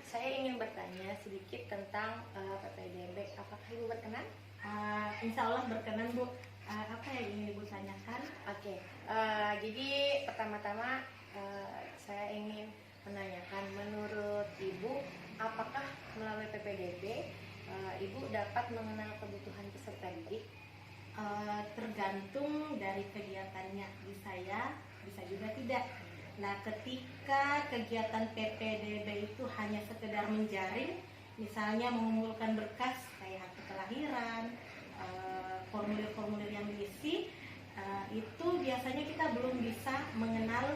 saya ingin bertanya sedikit tentang PPDB. Apakah Ibu berkenan? Insya Allah berkenan, Bu. Apa yang ingin Ibu tanyakan? Oke, jadi pertama-tama saya ingin menanyakan, menurut Ibu, apakah melalui PPDB Ibu dapat mengenal kebutuhan peserta didik? Tergantung dari kegiatannya. Bisa ya, bisa juga tidak. Nah, ketika kegiatan PPDB itu hanya sekedar menjaring, misalnya mengumpulkan berkas kayak akte kelahiran, formulir-formulir yang diisi, itu biasanya kita belum bisa mengenal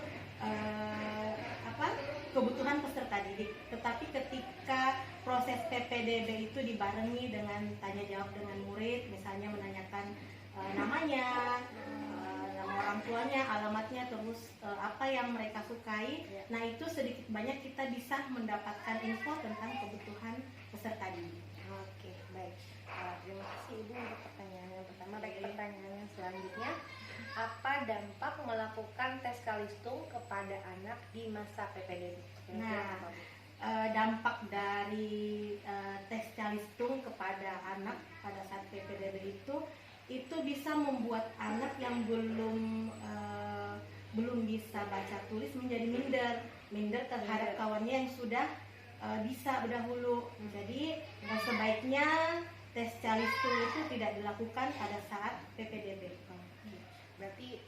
kebutuhan peserta didik. Tetapi ketika proses PPDB itu dibarengi dengan tanya jawab dengan murid, misalnya menanyakan namanya, nama orang tuanya, alamatnya, terus apa yang mereka sukai. Nah, itu sedikit banyak kita bisa mendapatkan info tentang kebutuhan peserta didik. Oke, baik. Terima kasih Ibu untuk pertanyaan yang pertama. Baik, pertanyaan yang selanjutnya, apa dampak melakukan tes Kalistung kepada anak di masa PPDB? Nah, dampak dari tes Kalistung kepada anak pada saat PPDB itu bisa membuat anak yang belum bisa baca tulis menjadi minder terhadap kawannya yang sudah bisa berdahulu. Jadi sebaiknya tes Kalistung itu tidak dilakukan pada saat PPDB. Berarti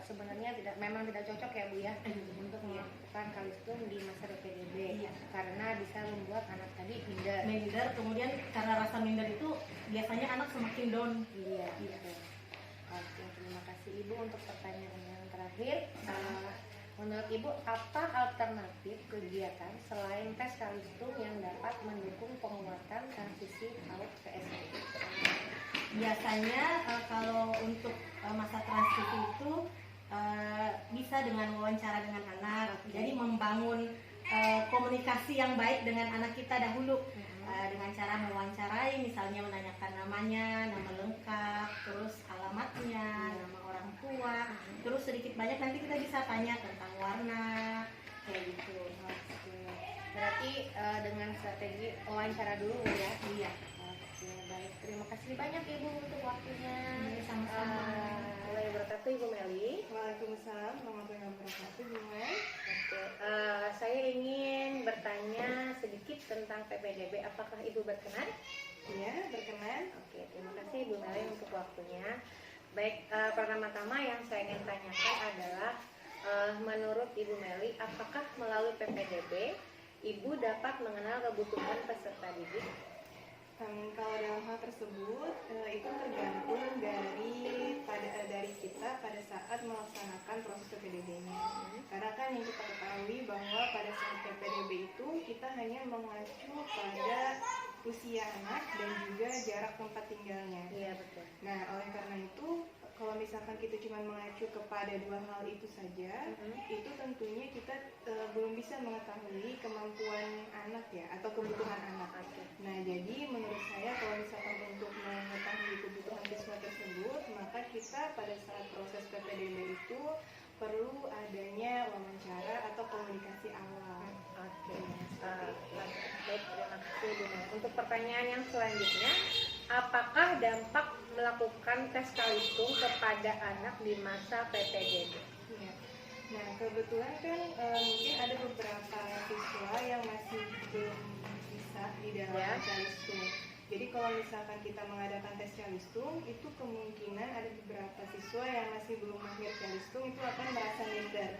sebenarnya memang tidak cocok ya Bu ya untuk melakukan Kalistung di masa PPDB, karena bisa membuat anak tadi minder. Kemudian karena rasa minder itu biasanya anak semakin down. Iya. Oke, terima kasih Ibu untuk pertanyaan yang terakhir. Menurut Ibu, apa alternatif kegiatan selain tes Kalistung yang dapat mendukung penguatan transisi PAUD ke SD? Biasanya kalau untuk masa transisi itu bisa dengan wawancara dengan anak. Jadi membangun komunikasi yang baik dengan anak kita dahulu, dengan cara mewawancarai, misalnya menanyakan namanya, nama lengkap, terus alamatnya, nama orang tua, terus sedikit banyak nanti kita bisa tanya tentang warna, kayak gitu. Berarti dengan strategi wawancara dulu ya? Iya. Oke, baik. Terima kasih banyak Ibu untuk waktunya. Sama-sama. Wabarakatuh Ibu Meli. Waalaikumsalam warahmatullahi wabarakatuh, Bu Mel. Oke, saya ingin bertanya sedikit tentang PPDB. Apakah Ibu berkenan? Iya, berkenan. Oke, terima kasih Ibu Meli untuk waktunya. Baik, pertama-tama yang saya ingin tanyakan adalah menurut Ibu Meli, apakah melalui PPDB Ibu dapat mengenal kebutuhan peserta didik? Kalau dalam hal tersebut itu tergantung dari kita pada saat melaksanakan proses PPDB-nya. Karena kan yang kita ketahui bahwa pada saat PPDB itu kita hanya mengacu pada usia anak dan juga jarak tempat tinggalnya. Iya, betul. Nah, oleh karena itu kalau misalkan kita cuma mengacu kepada dua hal itu saja, itu tentunya kita belum bisa mengetahui kemampuan anak ya, atau kebutuhan anak. Nah, jadi menurut saya kalau misalkan untuk mengetahui kebutuhan siswa tersebut, maka kita pada saat proses PPDB itu perlu adanya wawancara atau komunikasi awal. Oke. Baik, terima kasih Bu Mel. Untuk pertanyaan yang selanjutnya, apakah dampak melakukan tes Kalistung kepada anak di masa PPDB? Ya. Nah, kebetulan kan mungkin ada beberapa siswa yang masih belum bisa di dalam Kalistung. Jadi kalau misalkan kita mengadakan tes Kalistung, itu kemungkinan ada beberapa siswa yang masih belum mahir Kalistung itu akan merasa minder.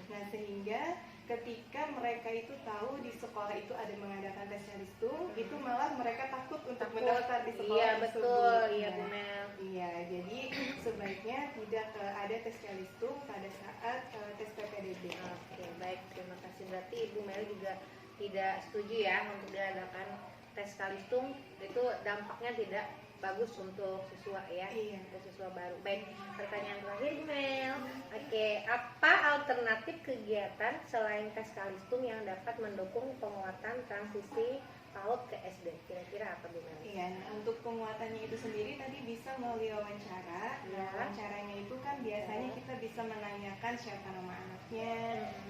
Nah, sehingga ketika mereka itu tahu di sekolah itu ada mengadakan tes Kalistung, itu malah mereka takut untuk mendaftar di sekolah tersebut. Betul, iya Bu Mel. Iya, jadi sebaiknya tidak ada tes Kalistung pada saat tes PPDB. Oke, baik, terima kasih. Berarti Ibu Mel juga tidak setuju ya untuk diadakan tes Kalistung, itu dampaknya tidak bagus untuk siswa ya, untuk siswa baru. Baik, pertanyaan terakhir Bu Mel. Oke, apa alternatif kegiatan selain tes Kalistung yang dapat mendukung penguatan transisi PAUD ke SD? Kira-kira apa Bu Mel? Iya, nah untuk penguatannya itu sendiri tadi bisa melalui wawancara. Nah, wawancaranya itu kan biasanya kita bisa menanyakan siapa nama anaknya,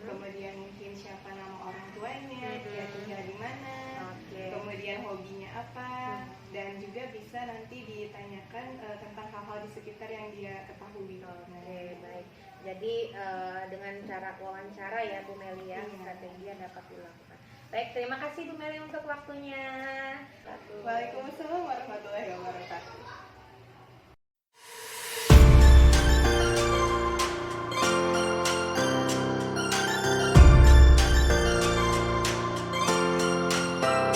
kemudian mungkin siapa nama orang tuanya, dia tinggal di mana, apa, dan juga bisa nanti ditanyakan tentang hal-hal di sekitar yang dia ketahui. Oke, baik. Jadi dengan cara wawancara ya Bu Meli ya, strategi yang dapat dilakukan. Baik, terima kasih Bu Meli untuk waktunya. Waalaikumsalam warahmatullahi wabarakatuh.